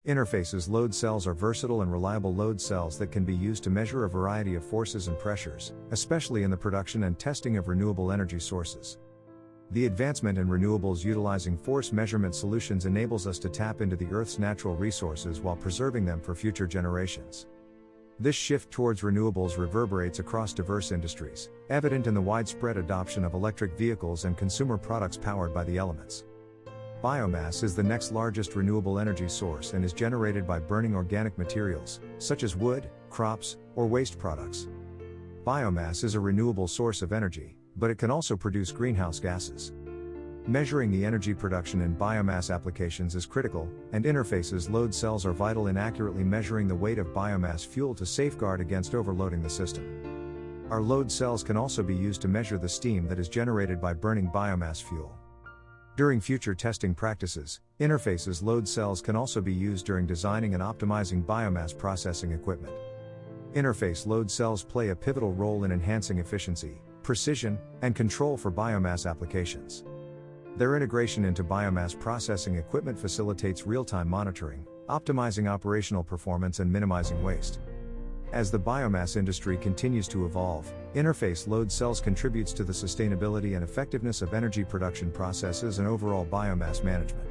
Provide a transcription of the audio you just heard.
Interfaces load cells are versatile and reliable load cells that can be used to measure a variety of forces and pressures, especially in the production and testing of renewable energy sources. The advancement in renewables utilizing force measurement solutions enables us to tap into the Earth's natural resources while preserving them for future generations. This shift towards renewables reverberates across diverse industries, evident in the widespread adoption of electric vehicles and consumer products powered by the elements. Biomass is the next largest renewable energy source and is generated by burning organic materials, such as wood, crops, or waste products. Biomass is a renewable source of energy, but it can also produce greenhouse gases. Measuring the energy production in biomass applications is critical, and interfaces load cells are vital in accurately measuring the weight of biomass fuel to safeguard against overloading the system. Our load cells can also be used to measure the steam that is generated by burning biomass fuel. During future testing practices, interfaces load cells can also be used during designing and optimizing biomass processing equipment. Interface load cells play a pivotal role in enhancing efficiency, precision, and control for biomass applications. Their integration into biomass processing equipment facilitates real-time monitoring, optimizing operational performance and minimizing waste. As the biomass industry continues to evolve, interface load cells contributes to the sustainability and effectiveness of energy production processes and overall biomass management.